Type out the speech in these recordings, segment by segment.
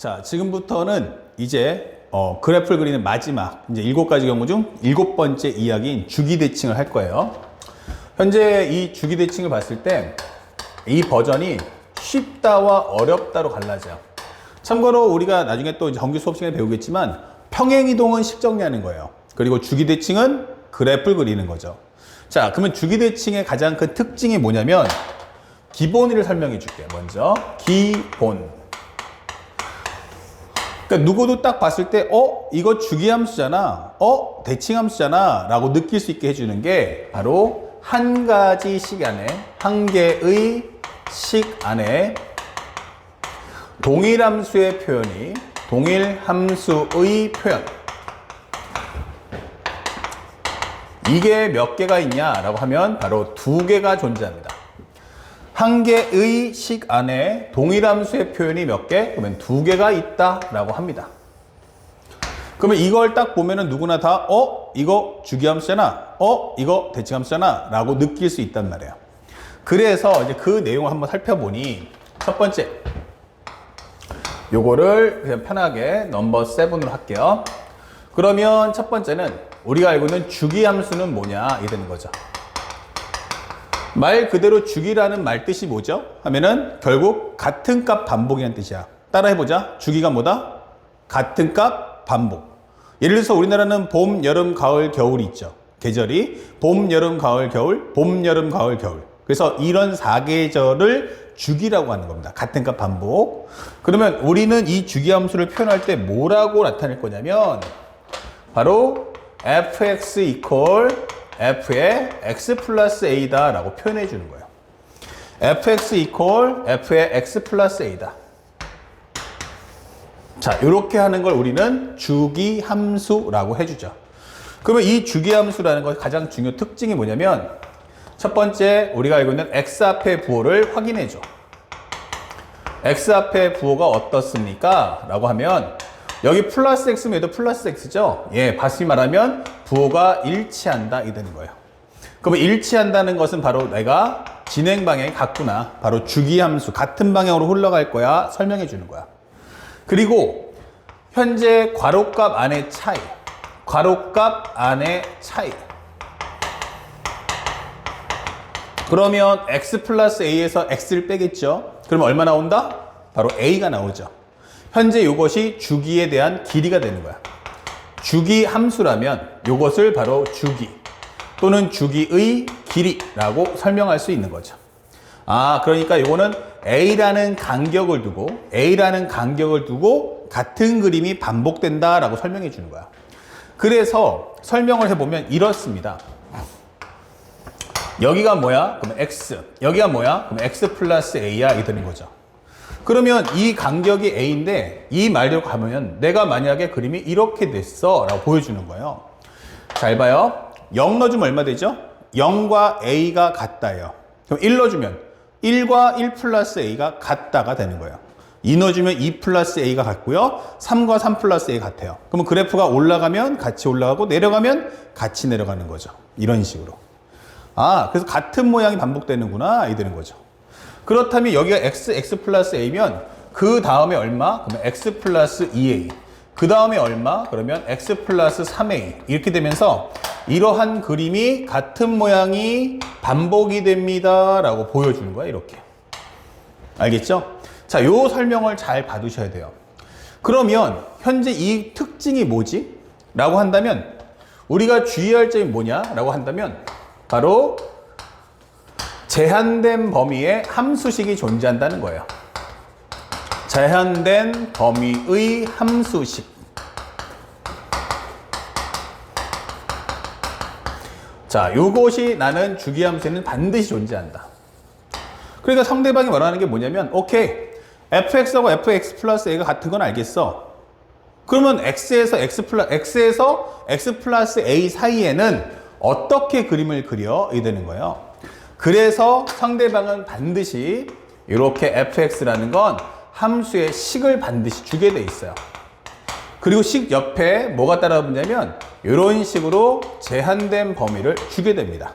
자, 지금부터는 이제 그래프를 그리는 마지막 이제 7가지 경우 중 7번째 이야기인 주기대칭을 할 거예요. 현재 이 주기대칭을 봤을 때 이 버전이 쉽다와 어렵다로 갈라져요. 참고로 우리가 나중에 또 정규 수업 시간에 배우겠지만 평행이동은 식 정리하는 거예요. 그리고 주기대칭은 그래프를 그리는 거죠. 자, 그러면 주기대칭의 가장 큰 특징이 뭐냐면 기본의를 설명해 줄게요. 먼저 기본. 그러니까 누구도 딱 봤을 때 이거 주기함수잖아, 대칭함수잖아 라고 느낄 수 있게 해주는 게 바로 한 가지 식 안에, 한 개의 식 안에 동일함수의 표현이 동일함수의 표현, 이게 몇 개가 있냐라고 하면 바로 2개가 존재합니다. 한 개의 식 안에 동일함수의 표현이 몇 개? 그러면 2개가 있다라고 합니다. 그러면 이걸 딱 보면은 누구나 다 이거 주기함수잖아, 이거 대칭함수잖아 라고 느낄 수 있단 말이에요. 그래서 이제 그 내용을 한번 살펴보니 첫 번째, 요거를 그냥 편하게 넘버 7으로 할게요. 그러면 첫 번째는 우리가 알고 있는 주기함수는 뭐냐 이 되는 거죠. 말 그대로 주기라는 말 뜻이 뭐죠? 하면은 결국 같은 값 반복이라는 뜻이야. 따라 해보자. 주기가 뭐다? 같은 값 반복. 예를 들어서 우리나라는 봄, 여름, 가을, 겨울이 있죠. 계절이 봄, 여름, 가을, 겨울, 봄, 여름, 가을, 겨울. 그래서 이런 4계절을 주기라고 하는 겁니다. 같은 값 반복. 그러면 우리는 이 주기함수를 표현할 때 뭐라고 나타낼 거냐면 바로 fx equal f의 x 플러스 a다 라고 표현해 주는 거예요. fx equal f의 x 플러스 a다. 자, 이렇게 하는 걸 우리는 주기함수라고 해주죠. 그러면 이 주기함수라는 것의 가장 중요한 특징이 뭐냐면 첫 번째, 우리가 알고 있는 x 앞의 부호를 확인해 줘. x 앞의 부호가 어떻습니까? 라고 하면 여기 플러스 x면 얘도 플러스 x죠? 예, 다시 말하면 부호가 일치한다 이 되는 거예요. 그러면 일치한다는 것은 바로 내가 진행 방향이 같구나, 바로 주기함수 같은 방향으로 흘러갈 거야 설명해 주는 거야. 그리고 현재 괄호값 안의 차이, 괄호값 안의 차이. 그러면 x 플러스 a에서 x를 빼겠죠? 그러면 얼마 나온다? 바로 a가 나오죠. 현재 이것이 주기에 대한 길이가 되는 거야. 주기 함수라면 이것을 바로 주기 또는 주기의 길이라고 설명할 수 있는 거죠. 그러니까 이거는 A라는 간격을 두고 같은 그림이 반복된다라고 설명해 주는 거야. 그래서 설명을 해보면 이렇습니다. 여기가 뭐야? 그러면 X. 여기가 뭐야? 그러면 X 플러스 A야. 이게 되는 거죠. 그러면 이 간격이 A인데 이 말대로 가면 내가 만약에 그림이 이렇게 됐어 라고 보여주는 거예요. 잘 봐요. 0 넣어주면 얼마 되죠? 0과 A가 같다예요. 그럼 1 넣어주면 1과 1 플러스 A가 같다가 되는 거예요. 2 넣어주면 2 플러스 A가 같고요. 3과 3 플러스 A가 같아요. 그러면 그래프가 올라가면 같이 올라가고 내려가면 같이 내려가는 거죠. 이런 식으로. 그래서 같은 모양이 반복되는구나 이 되는 거죠. 그렇다면 여기가 x 플러스 a면 그 다음에 얼마? 그러면 x 플러스 2a. 그 다음에 얼마? 그러면 x 플러스 3a. 이렇게 되면서 이러한 그림이 같은 모양이 반복이 됩니다 라고 보여주는 거야. 이렇게. 알겠죠? 자, 요 설명을 잘 받으셔야 돼요. 그러면 현재 이 특징이 뭐지? 라고 한다면 우리가 주의할 점이 뭐냐? 라고 한다면 바로 제한된 범위에 함수식이 존재한다는 거예요. 제한된 범위의 함수식. 자, 요것이 나는 주기함수에는 반드시 존재한다. 그러니까 상대방이 말하는 게 뭐냐면 오케이, fx하고 fx 플러스 a가 같은 건 알겠어. 그러면 x에서 x 플러스 a 사이에는 어떻게 그림을 그려? 이 되는 거예요. 그래서 상대방은 반드시 이렇게 fx라는 건 함수의 식을 반드시 주게 돼 있어요. 그리고 식 옆에 뭐가 따라붙냐면 이런 식으로 제한된 범위를 주게 됩니다.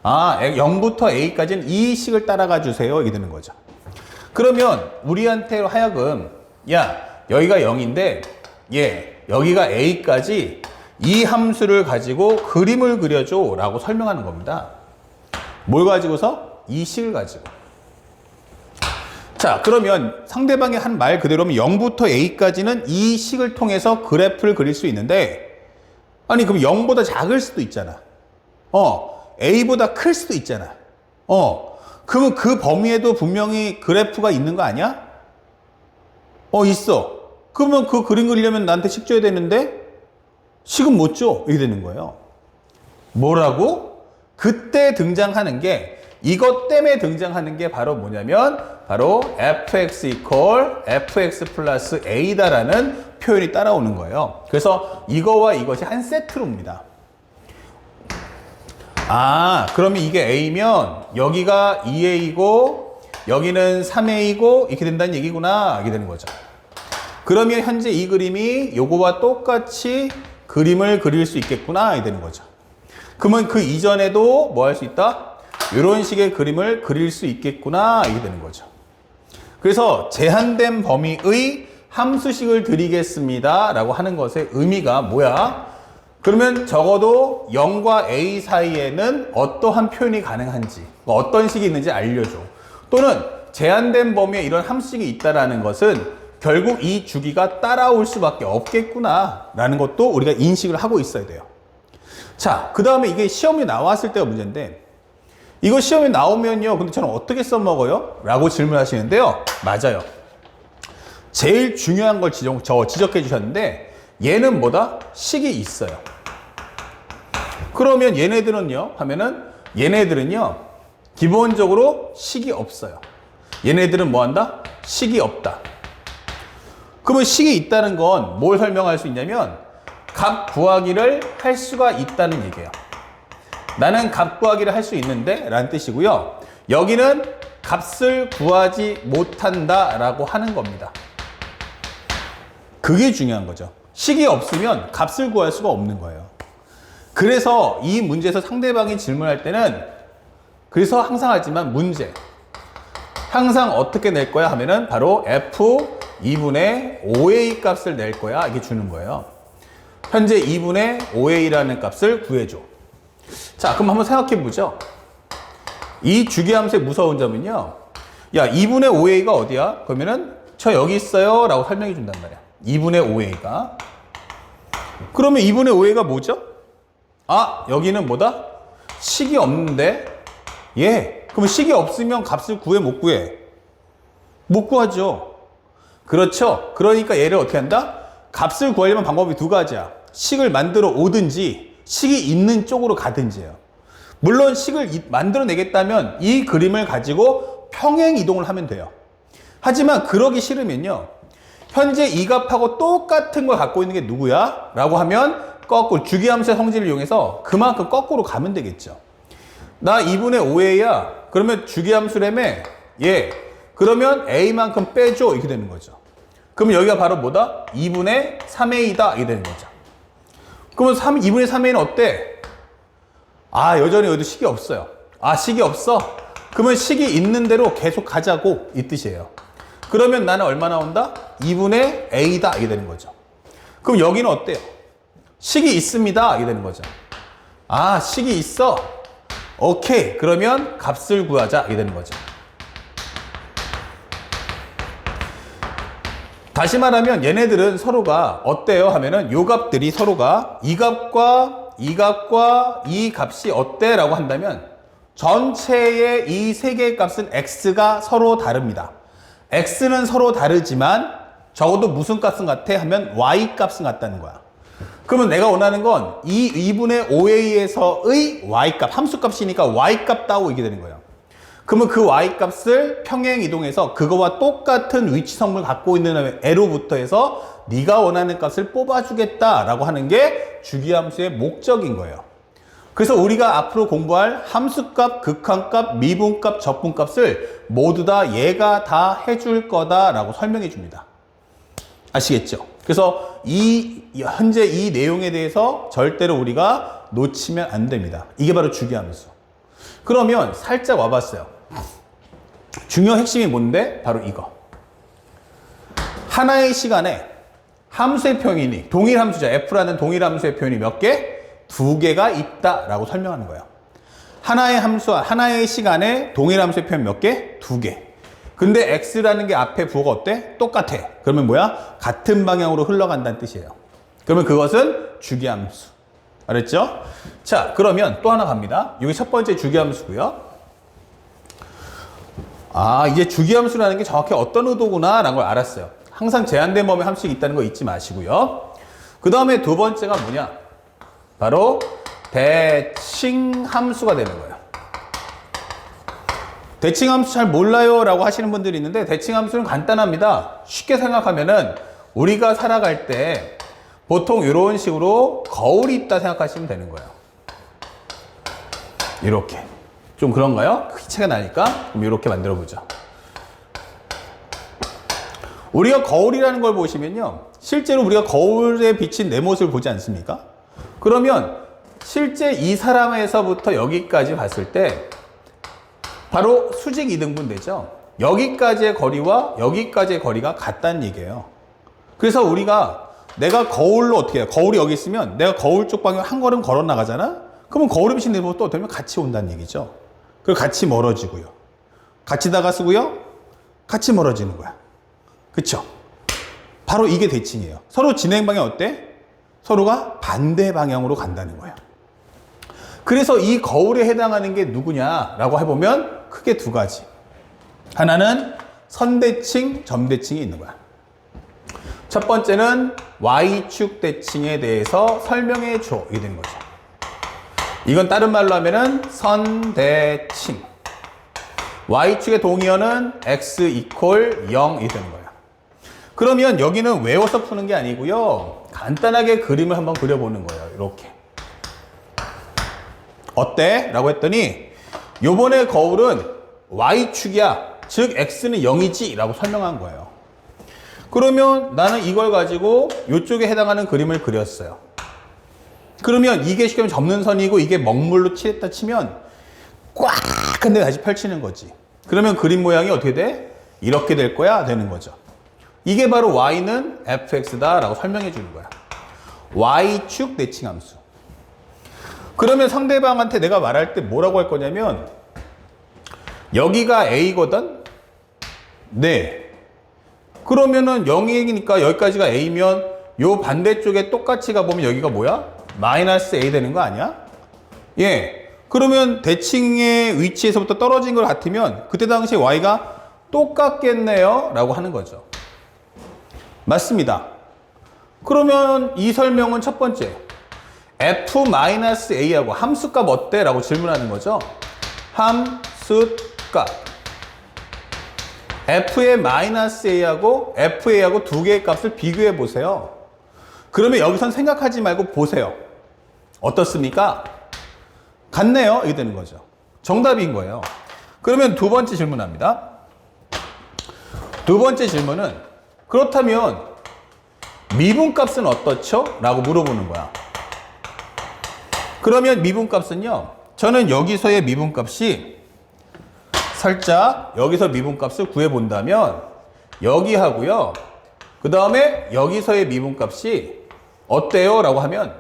0부터 a까지는 이 식을 따라가 주세요. 이게 되는 거죠. 그러면 우리한테 하여금 야, 여기가 0인데 여기가 a까지 이 함수를 가지고 그림을 그려줘 라고 설명하는 겁니다. 뭘 가지고서? 이 식을 가지고. 자, 그러면 상대방이 한 말 그대로면 0부터 a까지는 이 식을 통해서 그래프를 그릴 수 있는데, 아니 그럼 0보다 작을 수도 있잖아. a보다 클 수도 있잖아. 그러면 그 범위에도 분명히 그래프가 있는 거 아니야? 있어. 그러면 그 그림 그리려면 나한테 식 줘야 되는데 식은 못 줘. 이렇게 되는 거예요. 뭐라고? 그때 등장하는 게, 이것 때문에 등장하는 게 바로 뭐냐면 바로 fx equal fx 플러스 a다라는 표현이 따라오는 거예요. 그래서 이거와 이것이 한 세트로 옵니다. 그러면 이게 a면 여기가 2a고 여기는 3a고 이렇게 된다는 얘기구나. 이렇게 되는 거죠. 그러면 현재 이 그림이 요거와 똑같이 그림을 그릴 수 있겠구나. 이렇게 되는 거죠. 그러면 그 이전에도 뭐 할 수 있다? 이런 식의 그림을 그릴 수 있겠구나. 이렇게 되는 거죠. 그래서 제한된 범위의 함수식을 드리겠습니다 라고 하는 것의 의미가 뭐야? 그러면 적어도 0과 a 사이에는 어떠한 표현이 가능한지, 어떤 식이 있는지 알려줘. 또는 제한된 범위에 이런 함수식이 있다는 것은 결국 이 주기가 따라올 수밖에 없겠구나 라는 것도 우리가 인식을 하고 있어야 돼요. 자, 그 다음에 이게 시험에 나왔을 때가 문제인데, 이거 시험에 나오면요, 근데 저는 어떻게 써먹어요? 라고 질문하시는데요. 맞아요. 제일 중요한 걸 지적해 주셨는데, 얘는 뭐다? 식이 있어요. 그러면 얘네들은요? 하면은 얘네들은요, 기본적으로 식이 없어요. 얘네들은 뭐 한다? 식이 없다. 그러면 식이 있다는 건 뭘 설명할 수 있냐면 값 구하기를 할 수가 있다는 얘기예요. 나는 값 구하기를 할 수 있는데 라는 뜻이고요. 여기는 값을 구하지 못한다 라고 하는 겁니다. 그게 중요한 거죠. 식이 없으면 값을 구할 수가 없는 거예요. 그래서 이 문제에서 상대방이 질문할 때는, 그래서 항상 하지만 문제 항상 어떻게 낼 거야 하면은 바로 f 2분의 5a 값을 낼 거야 이게 주는 거예요. 현재 2분의 5a라는 값을 구해줘. 자, 그럼 한번 생각해 보죠. 이 주기함수의 무서운 점은요, 야 2분의 5a가 어디야? 그러면은 저 여기 있어요 라고 설명해 준단 말이야. 2분의 5a가. 그러면 2분의 5a가 뭐죠? 여기는 뭐다? 식이 없는데, 그러면 식이 없으면 값을 구해 못 구해? 못 구하죠. 그렇죠. 그러니까 얘를 어떻게 한다? 값을 구하려면 방법이 두 가지야. 식을 만들어 오든지 식이 있는 쪽으로 가든지예요. 물론 식을 만들어내겠다면 이 그림을 가지고 평행 이동을 하면 돼요. 하지만 그러기 싫으면요, 현재 이 값하고 똑같은 걸 갖고 있는 게 누구야? 라고 하면 거꾸로 주기함수의 성질을 이용해서 그만큼 거꾸로 가면 되겠죠. 나 2분의 5a야. 그러면 주기함수라며 그러면 a만큼 빼줘 이렇게 되는 거죠. 그러면 여기가 바로 뭐다? 2분의 3a다 이렇게 되는 거죠. 그러면 2분의 3a는 어때? 여전히 여기도 식이 없어요. 식이 없어? 그러면 식이 있는 대로 계속 가자고 이 뜻이에요. 그러면 나는 얼마 나온다? 2분의 a다 이게 되는 거죠. 그럼 여기는 어때요? 식이 있습니다 이게 되는 거죠. 식이 있어? 오케이. 그러면 값을 구하자 이게 되는 거죠. 다시 말하면 얘네들은 서로가 어때요 하면은 요 값들이 서로가 이 값과 이 값과 이 값이 어때? 라고 한다면 전체의 이 세 개의 값은 x가 서로 다릅니다. x는 서로 다르지만 적어도 무슨 값은 같아? 하면 y 값은 같다는 거야. 그러면 내가 원하는 건 이 2분의 5a에서의 y값, 함수값이니까 y값 따오 이게 되는 거예요. 그러면 그 y값을 평행 이동해서 그거와 똑같은 위치성을 갖고 있는 애로부터 해서 네가 원하는 값을 뽑아주겠다라고 하는 게 주기함수의 목적인 거예요. 그래서 우리가 앞으로 공부할 함수값, 극한값, 미분값, 적분값을 모두 다 얘가 다 해줄 거다라고 설명해 줍니다. 아시겠죠? 그래서 현재 이 내용에 대해서 절대로 우리가 놓치면 안 됩니다. 이게 바로 주기함수. 그러면 살짝 와봤어요. 중요 핵심이 뭔데? 바로 이거. 하나의 시간에 함수의 표현이 동일 함수죠. f라는 동일 함수의 표현이 몇 개? 두 개가 있다라고 설명하는 거예요. 하나의 함수와 하나의 시간에 동일 함수의 표현 몇 개? 두 개. 근데 x라는 게 앞에 부호가 어때? 똑같아. 그러면 뭐야? 같은 방향으로 흘러간다는 뜻이에요. 그러면 그것은 주기함수. 알았죠? 자, 그러면 또 하나 갑니다. 이게 첫 번째 주기함수고요. 아, 이제 주기함수라는 게 정확히 어떤 의도구나 라는 걸 알았어요. 항상 제한된 범위 함수가 있다는 거 잊지 마시고요. 그 다음에 두 번째가 뭐냐? 바로 대칭함수가 되는 거예요. 대칭함수 잘 몰라요 라고 하시는 분들이 있는데 대칭함수는 간단합니다. 쉽게 생각하면은 우리가 살아갈 때 보통 이런 식으로 거울이 있다 생각하시면 되는 거예요. 이렇게. 좀 그런가요? 차이가 나니까 그럼 이렇게 만들어 보죠. 우리가 거울이라는 걸 보시면요, 실제로 우리가 거울에 비친 내 모습을 보지 않습니까? 그러면 실제 이 사람에서부터 여기까지 봤을 때 바로 수직 이등분 되죠. 여기까지의 거리와 여기까지의 거리가 같다는 얘기예요. 그래서 우리가 내가 거울로 어떻게 해요? 거울이 여기 있으면 내가 거울 쪽 방향 한 걸음 걸어 나가잖아? 그러면 거울에 비친 내 모습 또 어떻게 보면 같이 온다는 얘기죠. 그리고 같이 멀어지고요. 같이 다가서고요. 같이 멀어지는 거야. 그쵸? 바로 이게 대칭이에요. 서로 진행 방향 어때? 서로가 반대 방향으로 간다는 거예요. 그래서 이 거울에 해당하는 게 누구냐라고 해보면 크게 두 가지. 하나는 선대칭, 점대칭이 있는 거야. 첫 번째는 Y축 대칭에 대해서 설명해 줘. 이게 되는 거죠. 이건 다른 말로 하면은 선대칭. Y축의 동의어는 X 이퀄 0이 되는 거예요. 그러면 여기는 외워서 푸는 게 아니고요. 간단하게 그림을 한번 그려보는 거예요. 이렇게. 어때? 라고 했더니 요번에 거울은 Y축이야. 즉 X는 0이지 라고 설명한 거예요. 그러면 나는 이걸 가지고 이쪽에 해당하는 그림을 그렸어요. 그러면 이게 쉽게 접는 선이고 이게 먹물로 칠했다 치면 꽉 근데 다시 펼치는 거지. 그러면 그림 모양이 어떻게 돼? 이렇게 될 거야? 되는 거죠. 이게 바로 Y는 fx다 라고 설명해 주는 거야. Y축 대칭함수. 그러면 상대방한테 내가 말할 때 뭐라고 할 거냐면 여기가 A거든? 네. 그러면은 0이니까 여기까지가 A면 요 반대쪽에 똑같이 가보면 여기가 뭐야? 마이너스 A 되는 거 아니야? 예. 그러면 대칭의 위치에서부터 떨어진 걸 같으면 그때 당시에 Y가 똑같겠네요 라고 하는 거죠. 맞습니다. 그러면 이 설명은 첫 번째 f-a하고 함수값 어때? 라고 질문하는 거죠. 함수값 f의 -a하고 fa하고 두 개의 값을 비교해 보세요. 그러면 여기선 생각하지 말고 보세요. 어떻습니까? 같네요. 이게 되는 거죠. 정답인 거예요. 그러면 두 번째 질문합니다. 두 번째 질문은 그렇다면 미분값은 어떻죠? 라고 물어보는 거야. 그러면 미분값은요. 저는 여기서의 미분값이 살짝 여기서 미분값을 구해본다면 여기 하고요. 그 다음에 여기서의 미분값이 어때요? 라고 하면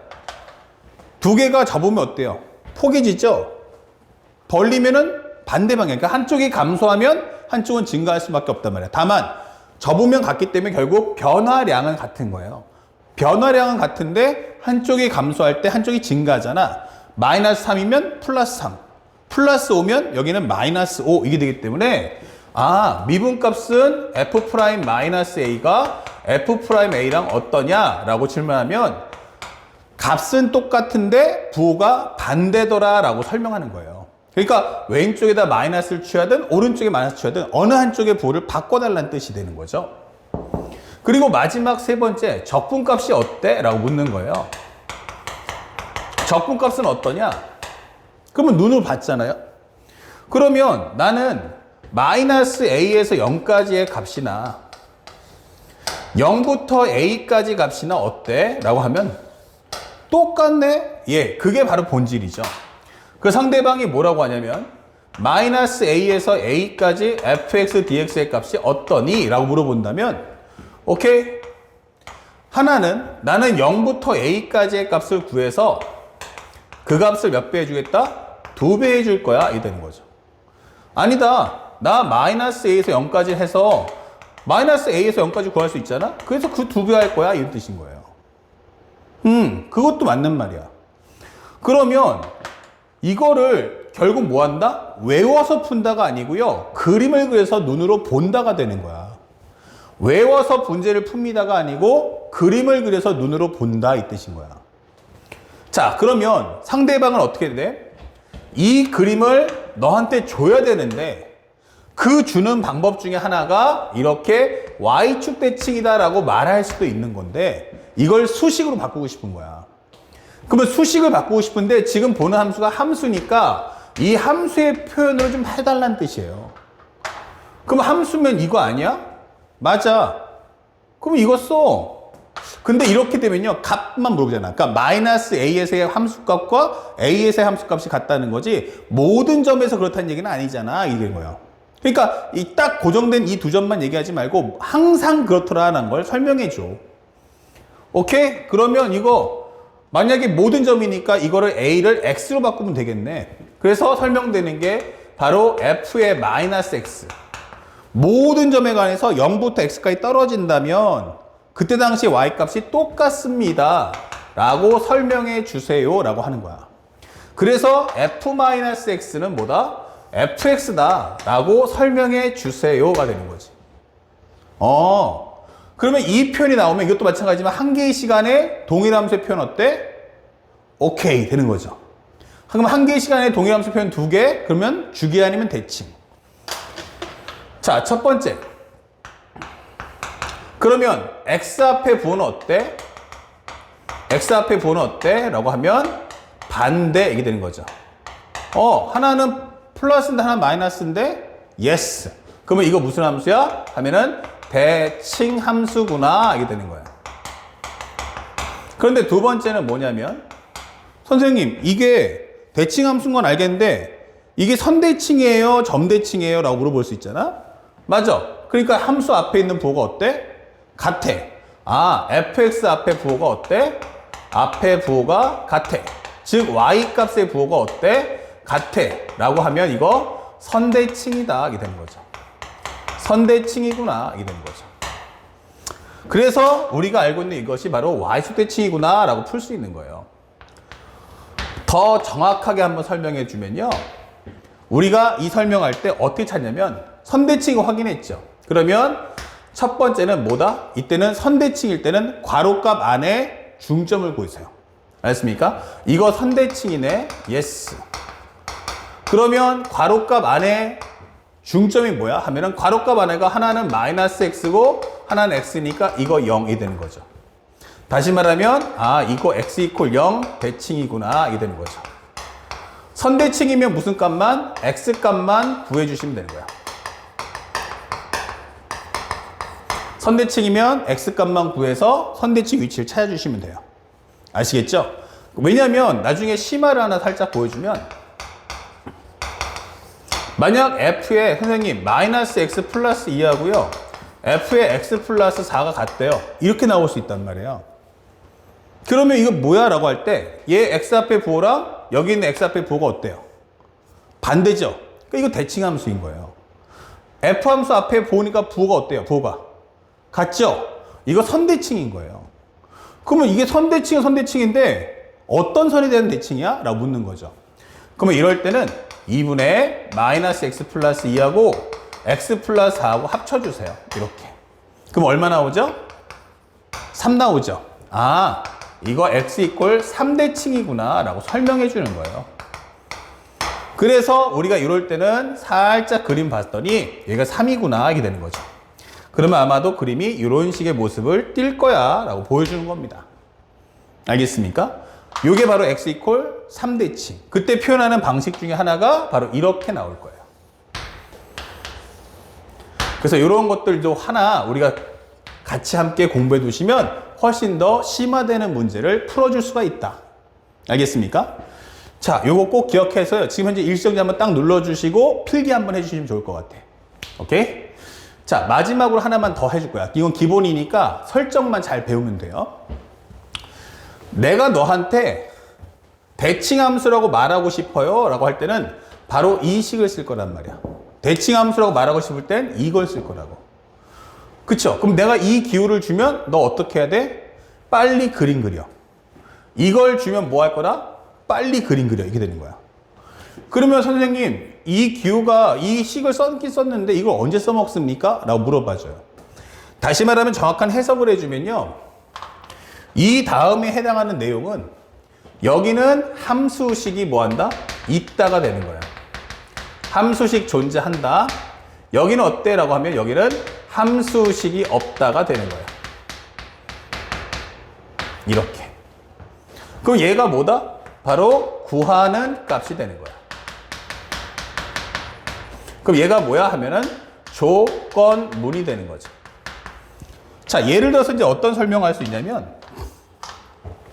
두 개가 접으면 어때요? 폭이 짖죠? 벌리면은 반대 방향. 그러니까 한쪽이 감소하면 한쪽은 증가할 수밖에 없단 말이에요. 다만 접으면 같기 때문에 결국 변화량은 같은 거예요. 변화량은 같은데 한쪽이 감소할 때 한쪽이 증가하잖아. 마이너스 3이면 플러스 3. 플러스 5면 여기는 마이너스 5 이게 되기 때문에 미분값은 f'-a가 f'a랑 어떠냐라고 질문하면 값은 똑같은데 부호가 반대더라 라고 설명하는 거예요. 그러니까 왼쪽에다 마이너스를 취하든 오른쪽에 마이너스 취하든 어느 한쪽의 부호를 바꿔달라는 뜻이 되는 거죠. 그리고 마지막 세 번째 적분값이 어때? 라고 묻는 거예요. 적분값은 어떠냐? 그러면 눈으로 봤잖아요. 그러면 나는 마이너스 a에서 0까지의 값이나 0부터 a까지 값이나 어때? 라고 하면 똑같네? 예, 그게 바로 본질이죠. 그 상대방이 뭐라고 하냐면 마이너스 a에서 a까지 fx dx의 값이 어떠니? 라고 물어본다면 오케이? 하나는 나는 0부터 a까지의 값을 구해서 그 값을 몇 배 해주겠다? 2배 해줄 거야. 이 되는 거죠. 아니다. 나 마이너스 a에서 0까지 해서 마이너스 a에서 0까지 구할 수 있잖아? 그래서 그 2배 할 거야. 이 뜻인 거예요. 그것도 맞는 말이야. 그러면 이거를 결국 뭐 한다? 외워서 푼다가 아니고요. 그림을 그려서 눈으로 본다가 되는 거야. 외워서 문제를 풉니다가 아니고 그림을 그려서 눈으로 본다 이 뜻인 거야. 자, 그러면 상대방은 어떻게 돼? 이 그림을 너한테 줘야 되는데 그 주는 방법 중에 하나가 이렇게 y축 대칭이다라고 말할 수도 있는 건데 이걸 수식으로 바꾸고 싶은 거야. 그러면 수식을 바꾸고 싶은데 지금 보는 함수가 함수니까 이 함수의 표현으로 좀 해달라는 뜻이에요. 그럼 함수면 이거 아니야? 맞아. 그럼 이거 써. 근데 이렇게 되면요, 값만 물어보잖아. 그러니까 마이너스 a에서의 함수값과 a에서의 함수값이 같다는 거지 모든 점에서 그렇다는 얘기는 아니잖아. 이게 거예요. 그러니까 이 딱 고정된 이 두 점만 얘기하지 말고 항상 그렇더라는 걸 설명해 줘. 오케이? 그러면 이거 만약에 모든 점이니까 이거를 a를 x로 바꾸면 되겠네. 그래서 설명되는 게 바로 f의 마이너스 x. 모든 점에 관해서 0부터 x까지 떨어진다면 그때 당시 y값이 똑같습니다. 라고 설명해 주세요. 라고 하는 거야. 그래서 f-x는 뭐다? fx다. 라고 설명해 주세요가 되는 거지. 그러면 이 표현이 나오면 이것도 마찬가지지만 한 개의 시간에 동일 함수의 표현 어때? 오케이. 되는 거죠. 그럼 한 개의 시간에 동일 함수 표현 2개? 그러면 주기 아니면 대칭. 자, 첫 번째. 그러면 x 앞에 부호는 어때? x 앞에 부호는 어때? 라고 하면 반대 이게 되는 거죠. 하나는 플러스인데 하나는 마이너스인데 yes. 그러면 이거 무슨 함수야? 하면은 대칭 함수구나 이게 되는 거야. 그런데 두 번째는 뭐냐면 선생님 이게 대칭 함수인 건 알겠는데 이게 선대칭이에요? 점대칭이에요? 라고 물어볼 수 있잖아. 맞아. 그러니까 함수 앞에 있는 부호가 어때? 같아. fx 앞에 부호가 어때? 앞에 부호가 같아. 즉 y값의 부호가 어때? 같아. 라고 하면 이거 선대칭이다. 이게 되는 거죠. 선대칭이구나. 이게 되는 거죠. 그래서 우리가 알고 있는 이것이 바로 y축 대칭이구나. 라고 풀 수 있는 거예요. 더 정확하게 한번 설명해 주면요. 우리가 이 설명할 때 어떻게 찾냐면 선대칭을 확인했죠. 그러면 첫 번째는 뭐다? 이때는 선대칭일 때는 괄호값 안에 중점을 구해서요. 알겠습니까? 이거 선대칭이네. yes. 그러면 괄호값 안에 중점이 뭐야? 하면은 괄호값 안에가 하나는 마이너스 x고 하나는 x니까 이거 0이 되는 거죠. 다시 말하면 이거 x 이퀄 0 대칭이구나 이게 되는 거죠. 선대칭이면 무슨 값만? x 값만 구해주시면 되는 거야. 선대칭이면 x 값만 구해서 선대칭 위치를 찾아주시면 돼요. 아시겠죠? 왜냐면 나중에 심화를 하나 살짝 보여주면 만약 f의 선생님 마이너스 x 플러스 2하고요 f의 x 플러스 4가 같대요. 이렇게 나올 수 있단 말이에요. 그러면 이거 뭐야? 라고 할 때 얘 x 앞에 부호랑 여기 있는 x 앞에 부호가 어때요? 반대죠? 그러니까 이거 대칭 함수인 거예요. f 함수 앞에 부호니까 부호가 어때요? 부호가 같죠? 이거 선대칭인 거예요. 그러면 이게 선대칭은 선대칭인데 어떤 선에 대한 대칭이야? 라고 묻는 거죠. 그러면 이럴 때는 2분의 마이너스 x 플러스 2하고 x 플러스 4하고 합쳐주세요. 이렇게. 그럼 얼마 나오죠? 3 나오죠? 이거 x 이퀄 3대칭이구나 라고 설명해 주는 거예요. 그래서 우리가 이럴 때는 살짝 그림 봤더니 얘가 3이구나 이게 되는 거죠. 그러면 아마도 그림이 이런 식의 모습을 띌 거야 라고 보여주는 겁니다. 알겠습니까? 이게 바로 x 이퀄 3대칭. 그때 표현하는 방식 중에 하나가 바로 이렇게 나올 거예요. 그래서 이런 것들도 하나 우리가 같이 함께 공부해 두시면 훨씬 더 심화되는 문제를 풀어줄 수가 있다. 알겠습니까? 자, 요거 꼭 기억해서요. 지금 현재 일시정지 한번 딱 눌러주시고 필기 한번 해주시면 좋을 것 같아. 오케이? 자, 마지막으로 하나만 더 해줄 거야. 이건 기본이니까 설정만 잘 배우면 돼요. 내가 너한테 대칭함수라고 말하고 싶어요 라고 할 때는 바로 이 식을 쓸 거란 말이야. 대칭함수라고 말하고 싶을 땐 이걸 쓸 거라고. 그쵸? 그럼 내가 이 기호를 주면 너 어떻게 해야 돼? 빨리 그림 그려. 이걸 주면 뭐 할 거다? 빨리 그림 그려. 이렇게 되는 거야. 그러면 선생님, 이 기호가 이 식을 썼긴 썼는데 이걸 언제 써먹습니까? 라고 물어봐줘요. 다시 말하면 정확한 해석을 해주면요. 이 다음에 해당하는 내용은 여기는 함수식이 뭐 한다? 있다가 되는 거야. 함수식 존재한다. 여기는 어때? 라고 하면 여기는 함수식이 없다가 되는 거야. 이렇게. 그럼 얘가 뭐다? 바로 구하는 값이 되는 거야. 그럼 얘가 뭐야? 하면은 조건문이 되는 거죠. 자, 예를 들어서 이제 어떤 설명을 할 수 있냐면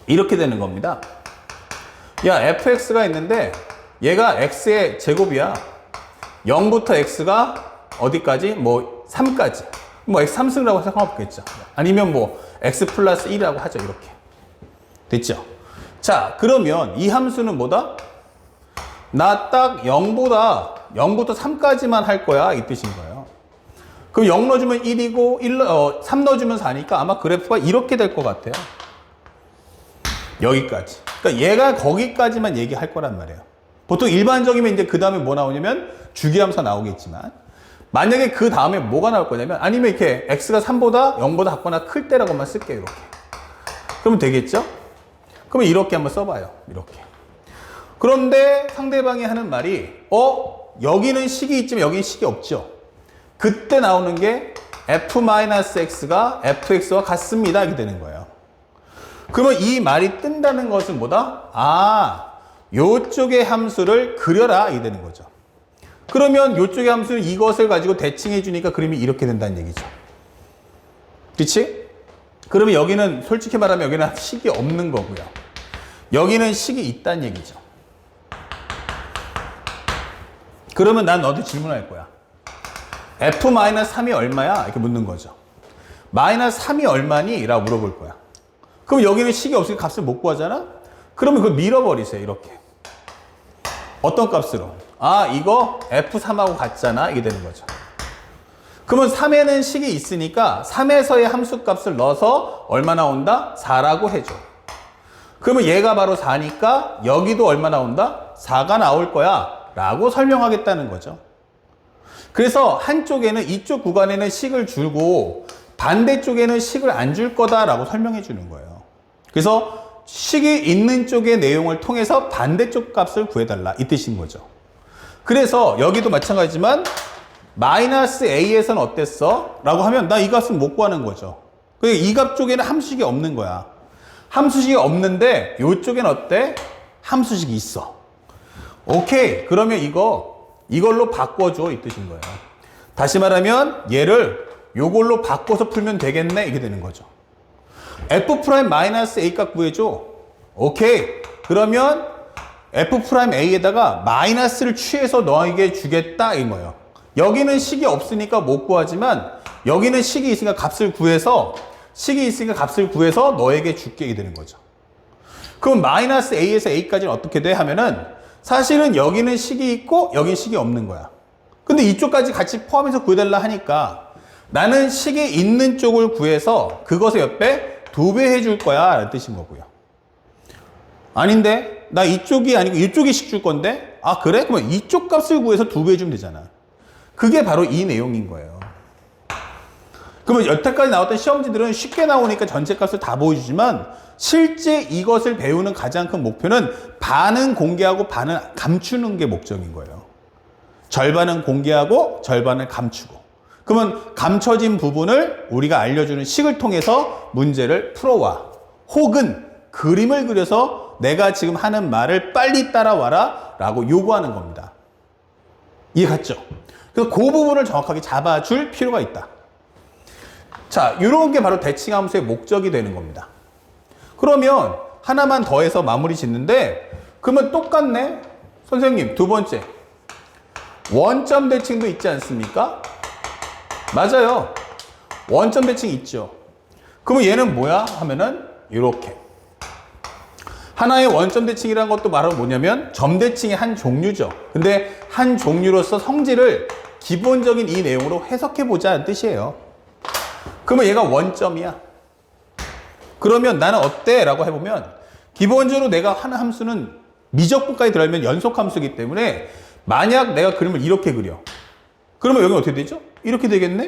이렇게 되는 겁니다. 야, fx가 있는데 얘가 x의 제곱이야. 0부터 x가 어디까지? 뭐 3까지. 뭐 x 3승이라고 생각하겠죠. 아니면 뭐 x 플러스 1이라고 하죠. 이렇게. 됐죠? 자, 그러면 이 함수는 뭐다? 나 딱 0부터 3까지만 할 거야. 이 뜻인 거예요. 그럼 0 넣어주면 1이고 3 넣어주면 4니까 아마 그래프가 이렇게 될 것 같아요. 여기까지. 그러니까 얘가 거기까지만 얘기할 거란 말이에요. 보통 일반적이면 이제 그 다음에 뭐 나오냐면 주기함수가 나오겠지만 만약에 그 다음에 뭐가 나올 거냐면 아니면 이렇게 x가 3보다 0보다 작거나 클 때라고만 쓸게요. 이렇게. 그러면 되겠죠? 그러면 이렇게 한번 써봐요. 이렇게. 그런데 상대방이 하는 말이 여기는 식이 있지만 여기는 식이 없죠. 그때 나오는 게 f-x가 fx와 같습니다. 이렇게 되는 거예요. 그러면 이 말이 뜬다는 것은 뭐다? 아, 요쪽의 함수를 그려라. 이게 되는 거죠. 그러면 요쪽의 함수는 이것을 가지고 대칭해 주니까 그림이 이렇게 된다는 얘기죠. 그치? 그러면 여기는 솔직히 말하면 여기는 식이 없는 거고요. 여기는 식이 있다는 얘기죠. 그러면 난 너한테 질문할 거야. f-3이 얼마야? 이렇게 묻는 거죠. 마이너스 3이 얼마니? 라고 물어볼 거야. 그럼 여기는 식이 없으니까 값을 못 구하잖아? 그러면 그걸 밀어버리세요. 이렇게. 어떤 값으로? 아, 이거 f3하고 같잖아. 이게 되는 거죠. 그러면 3에는 식이 있으니까 3에서의 함수값을 넣어서 얼마 나온다? 4라고 해줘. 그러면 얘가 바로 4니까 여기도 얼마 나온다? 4가 나올 거야. 라고 설명하겠다는 거죠. 그래서 한쪽에는 이쪽 구간에는 식을 주고 반대쪽에는 식을 안 줄 거다라고 설명해 주는 거예요. 그래서 식이 있는 쪽의 내용을 통해서 반대쪽 값을 구해달라 이 뜻인 거죠. 그래서 여기도 마찬가지지만 마이너스 a에서는 어땠어? 라고 하면 나 이 값은 못 구하는 거죠. 이 값 쪽에는 함수식이 없는 거야. 함수식이 없는데 이쪽에는 어때? 함수식이 있어. 오케이. 그러면 이걸로 바꿔줘 이 뜻인 거예요. 다시 말하면 얘를 요걸로 바꿔서 풀면 되겠네 이게 되는 거죠. f'-a 값 구해줘. 오케이. 그러면 f'-a에다가 마이너스를 취해서 너에게 주겠다 이 거예요. 여기는 식이 없으니까 못 구하지만 여기는 식이 있으니까 값을 구해서 너에게 줄게 이게 되는 거죠. 그럼 마이너스 a에서 a까지는 어떻게 돼? 하면은 사실은 여기는 식이 있고 여기는 식이 없는 거야. 근데 이쪽까지 같이 포함해서 구해달라 하니까 나는 식이 있는 쪽을 구해서 그것의 옆에 2배 해줄 거야 라는 뜻인 거고요. 아닌데 나 이쪽이 아니고 이쪽이 식 줄 건데 아 그래? 그러면 이쪽 값을 구해서 2배 해주면 되잖아. 그게 바로 이 내용인 거예요. 그러면 여태까지 나왔던 시험지들은 쉽게 나오니까 전체 값을 다 보여주지만 실제 이것을 배우는 가장 큰 목표는 반은 공개하고 반은 감추는 게 목적인 거예요. 절반은 공개하고 절반을 감추고. 그러면 감춰진 부분을 우리가 알려주는 식을 통해서 문제를 풀어와. 혹은 그림을 그려서 내가 지금 하는 말을 빨리 따라와라 라고 요구하는 겁니다. 이해 갔죠? 그래서 그 부분을 정확하게 잡아줄 필요가 있다. 자, 이런 게 바로 대칭함수의 목적이 되는 겁니다. 그러면 하나만 더해서 마무리 짓는데 그러면 똑같네? 선생님, 두 번째. 원점 대칭도 있지 않습니까? 맞아요. 원점 대칭이 있죠. 그러면 얘는 뭐야? 하면은 이렇게. 하나의 원점 대칭이라는 것도 말하면 뭐냐면 점 대칭의 한 종류죠. 근데 한 종류로서 성질을 기본적인 이 내용으로 해석해 보자는 뜻이에요. 그러면 얘가 원점이야. 그러면 나는 어때? 라고 해보면 기본적으로 내가 하는 함수는 미적분까지 들어가면 연속함수이기 때문에 만약 내가 그림을 이렇게 그려. 그러면 여기는 어떻게 되죠? 이렇게 되겠네?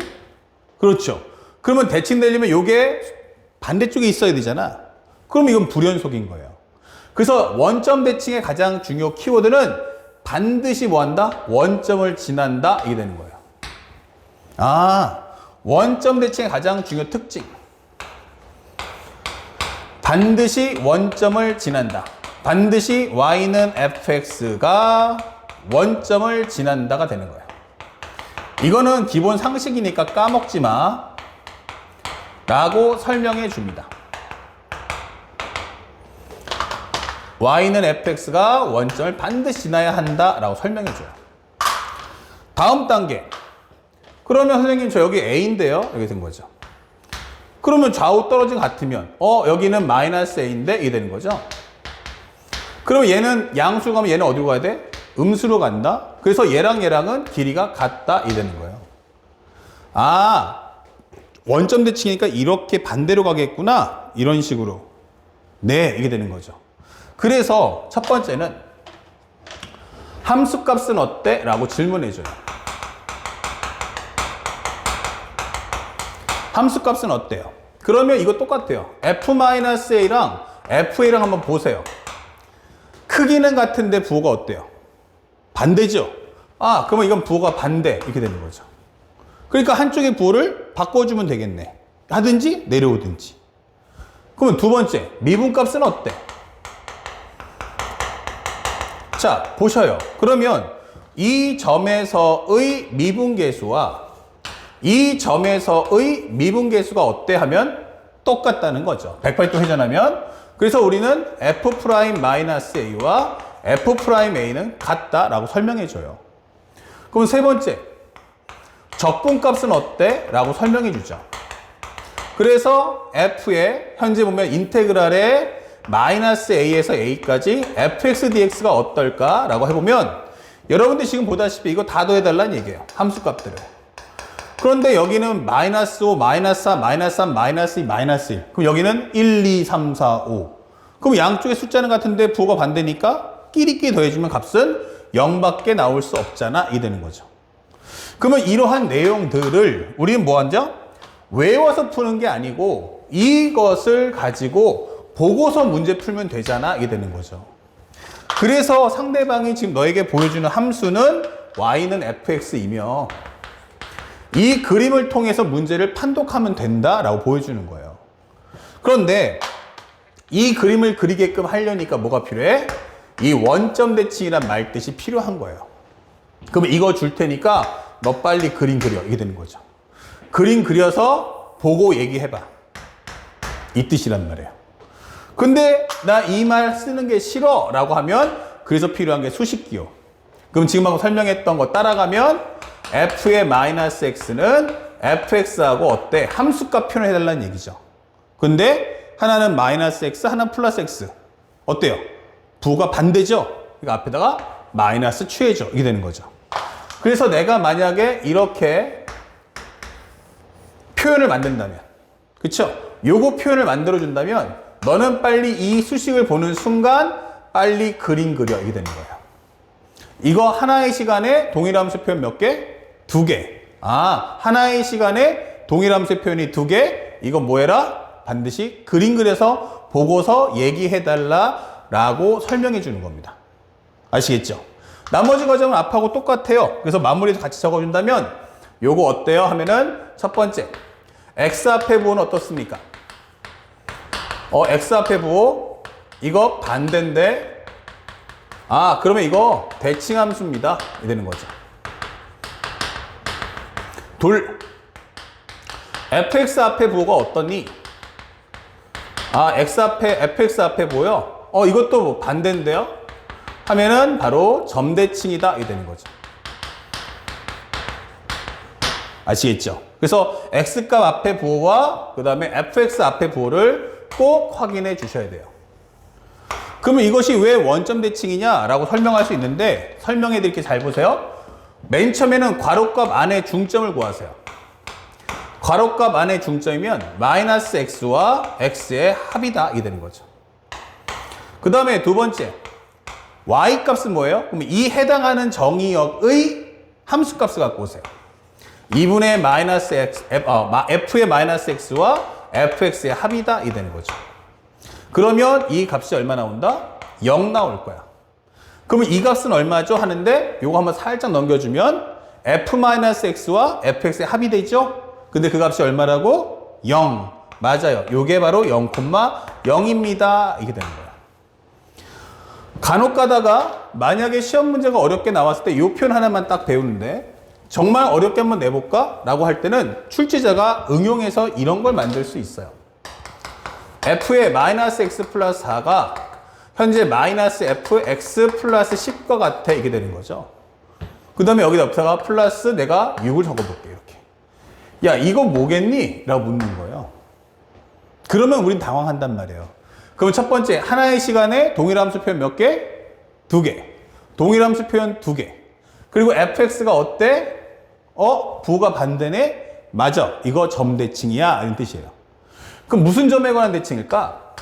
그렇죠. 그러면 대칭되려면 이게 반대쪽에 있어야 되잖아. 그럼 이건 불연속인 거예요. 그래서 원점 대칭의 가장 중요 키워드는 반드시 뭐 한다? 원점을 지난다. 이게 되는 거예요. 아, 원점 대칭의 가장 중요 특징. 반드시 원점을 지난다. 반드시 y는 fx가 원점을 지난다가 되는 거예요. 이거는 기본 상식이니까 까먹지 마. 라고 설명해 줍니다. y는 fx가 원점을 반드시 지나야 한다. 라고 설명해 줘요. 다음 단계. 그러면 선생님 저 여기 a인데요. 여기 된 거죠. 그러면 좌우 떨어진 것 같으면 여기는 마이너스 a인데 이게 되는 거죠. 그러면 얘는 양수로 가면 얘는 어디로 가야 돼? 음수로 간다. 그래서 얘랑은 길이가 같다. 이게 되는 거예요. 아, 원점 대칭이니까 이렇게 반대로 가겠구나. 이런 식으로. 네, 이게 되는 거죠. 그래서 첫 번째는 함수값은 어때? 라고 질문해줘요. 함수값은 어때요? 그러면 이거 똑같아요. f-a랑 fa랑 한번 보세요. 크기는 같은데 부호가 어때요? 반대죠? 아, 그러면 이건 부호가 반대. 이렇게 되는 거죠. 그러니까 한쪽의 부호를 바꿔주면 되겠네. 하든지 내려오든지. 그러면 두 번째, 미분값은 어때? 자, 보셔요. 그러면 이 점에서의 미분계수와 이 점에서의 미분계수가 어때 하면 똑같다는 거죠. 180도 회전하면. 그래서 우리는 f'-a와 f'a는 같다라고 설명해줘요. 그럼 세 번째, 적분값은 어때? 라고 설명해주죠. 그래서 f의 현재 보면 인테그랄의 -a에서 a까지 fx dx가 어떨까? 라고 해보면 여러분들 지금 보다시피 이거 다 더해달라는 얘기예요. 함수값들을. 그런데 여기는 -5, -4, -3, -2, -1. 그럼 여기는 1, 2, 3, 4, 5. 그럼 양쪽의 숫자는 같은데 부호가 반대니까 끼리끼리 더해주면 값은 0밖에 나올 수 없잖아. 이 되는 거죠. 그러면 이러한 내용들을 우리는 뭐 하죠? 외워서 푸는 게 아니고 이것을 가지고 보고서 문제 풀면 되잖아. 이게 되는 거죠. 그래서 상대방이 지금 너에게 보여주는 함수는 y는 fx이며 이 그림을 통해서 문제를 판독하면 된다라고 보여주는 거예요. 그런데 이 그림을 그리게끔 하려니까 뭐가 필요해? 이 원점 대칭이란 말뜻이 필요한 거예요. 그럼 이거 줄 테니까 너 빨리 그림 그려. 이게 되는 거죠. 그림 그려서 보고 얘기해봐. 이 뜻이란 말이에요. 근데 나 이 말 쓰는 게 싫어 라고 하면 그래서 필요한 게 수식기호. 그럼 지금 하고 설명했던 거 따라가면 f의 -x는 fx하고 어때? 함수값 표현해달라는 얘기죠. 근데 하나는 -x, 하나는 +x. 어때요? 부호가 반대죠? 그러니까 앞에다가 마이너스 취해줘. 이게 되는 거죠. 그래서 내가 만약에 이렇게 표현을 만든다면, 그쵸? 요거 표현을 만들어준다면 너는 빨리 이 수식을 보는 순간 빨리 그림 그려. 이게 되는 거예요. 이거 하나의 시간에 동일함수 표현 몇 개? 2개. 아, 하나의 시간에 동일함수 표현이 2개. 이건 뭐 해라? 반드시 그림 그려서 보고서 얘기해달라 라고 설명해 주는 겁니다. 아시겠죠? 나머지 과정은 앞하고 똑같아요. 그래서 마무리도 같이 적어준다면 요거 어때요? 하면은 첫 번째, x 앞에 부호는 어떻습니까? x 앞에 부호 이거 반대인데 아, 그러면 이거 대칭함수입니다. 이 되는 거죠. 둘, fx 앞에 부호가 어떠니? 아, fx 앞에 부호요? 이것도 뭐 반대인데요? 하면은 바로 점대칭이다. 이 되는 거죠. 아시겠죠? 그래서 x값 앞에 부호와 그 다음에 fx 앞에 부호를 꼭 확인해 주셔야 돼요. 그러면 이것이 왜 원점 대칭이냐라고 설명할 수 있는데 설명해 드릴게요. 잘 보세요. 맨 처음에는 괄호값 안에 중점을 구하세요. 괄호값 안에 중점이면 마이너스 x와 x의 합이다 이게 되는 거죠. 그 다음에 두 번째 y 값은 뭐예요? 그럼 이 해당하는 정의역의 함수값을 갖고 오세요. 2분의 마이너스 x, f의 마이너스 x와 fx의 합이다 이 되는 거죠. 그러면 이 값이 얼마 나온다? 0 나올 거야. 그러면 이 값은 얼마죠? 하는데 요거 한번 살짝 넘겨주면 f-x와 fx의 합이 되죠? 근데 그 값이 얼마라고? 0. 맞아요. 요게 바로 0,0입니다. 이게 되는 거야. 간혹 가다가 만약에 시험 문제가 어렵게 나왔을 때 요 표현 하나만 딱 배우는데 정말 어렵게 한번 내볼까? 라고 할 때는 출제자가 응용해서 이런 걸 만들 수 있어요. f의 마이너스 x 플러스 4가 현재 마이너스 fx 플러스 10과 같아 이게 되는 거죠. 그 다음에 여기다가 플러스 내가 6을 적어볼게 이렇게. 야 이거 뭐겠니? 라고 묻는 거예요. 그러면 우린 당황한단 말이에요. 그럼 첫 번째 하나의 시간에 동일함수 표현 몇 개? 2개. 동일함수 표현 2개. 그리고 fx가 어때? 부호가 반대네? 맞아. 이거 점대칭이야. 이런 뜻이에요. 그럼 무슨 점에 관한 대칭일까?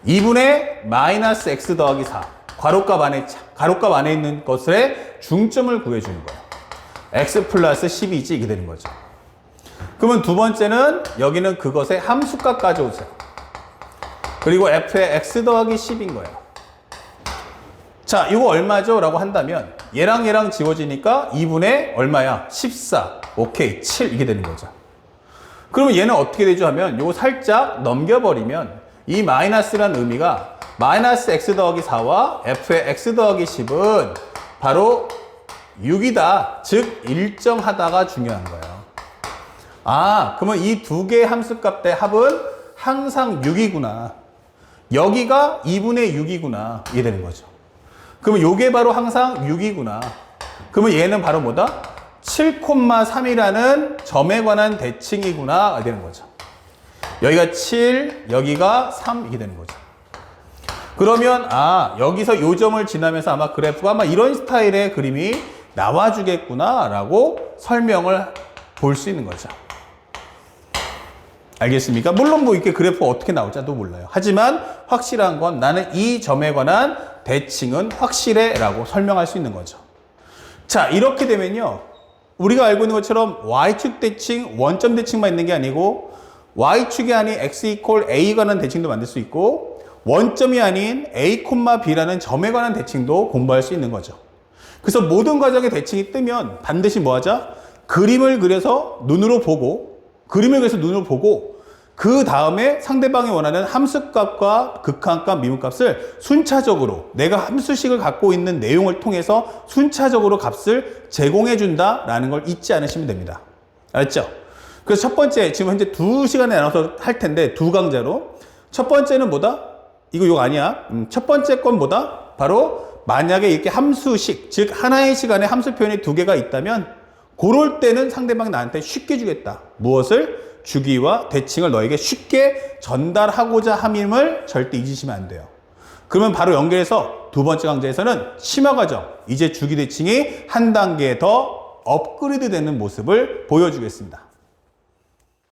2분의 마이너스 x 더하기 4. 괄호값 안에 있는 것의 중점을 구해주는 거예요. x 플러스 10이지 이게 되는 거죠. 그러면 두 번째는 여기는 그것의 함수값 가져오세요. 그리고 f의 x 더하기 10인 거예요. 자, 이거 얼마죠? 라고 한다면 얘랑 얘랑 지워지니까 2분의 얼마야? 14. 오케이. 7 이게 되는 거죠. 그러면 얘는 어떻게 되죠? 하면 이거 살짝 넘겨버리면 이 마이너스라는 의미가 마이너스 x 더하기 4와 f의 x 더하기 10은 바로 6이다. 즉 일정하다가 중요한 거예요. 아, 그러면 이 두 개의 함수값의 합은 항상 6이구나. 여기가 2분의 6이구나. 이게 되는 거죠. 그러면 요게 바로 항상 6이구나. 그러면 얘는 바로 뭐다? 7,3이라는 점에 관한 대칭이구나. 이게 되는 거죠. 여기가 7, 여기가 3 이게 되는 거죠. 그러면 여기서 요 점을 지나면서 아마 그래프가 아마 이런 스타일의 그림이 나와주겠구나 라고 설명을 볼 수 있는 거죠. 알겠습니까? 물론 뭐 이렇게 그래프가 어떻게 나올지도 몰라요. 하지만 확실한 건 나는 이 점에 관한 대칭은 확실해 라고 설명할 수 있는 거죠. 자, 이렇게 되면요. 우리가 알고 있는 것처럼 y축 대칭, 원점 대칭만 있는 게 아니고 y축이 아닌 x 이퀄 a에 관한 대칭도 만들 수 있고 원점이 아닌 a, b라는 점에 관한 대칭도 공부할 수 있는 거죠. 그래서 모든 과정에 대칭이 뜨면 반드시 뭐 하자? 그림을 그려서 눈으로 보고 그 다음에 상대방이 원하는 함수값과 극한값, 미분값을 순차적으로 내가 함수식을 갖고 있는 내용을 통해서 순차적으로 값을 제공해 준다라는 걸 잊지 않으시면 됩니다. 알았죠? 그래서 첫 번째, 지금 현재 2시간에 나눠서 할 텐데 두 강좌로 첫 번째는 뭐다? 이거 아니야. 첫 번째 건 뭐다? 바로 만약에 이렇게 함수식, 즉 하나의 시간에 함수 표현이 2개가 있다면 그럴 때는 상대방이 나한테 쉽게 주겠다. 무엇을? 주기와 대칭을 너에게 쉽게 전달하고자 함임을 절대 잊으시면 안 돼요. 그러면 바로 연결해서 두 번째 강좌에서는 심화 과정, 이제 주기 대칭이 한 단계 더 업그레이드 되는 모습을 보여주겠습니다.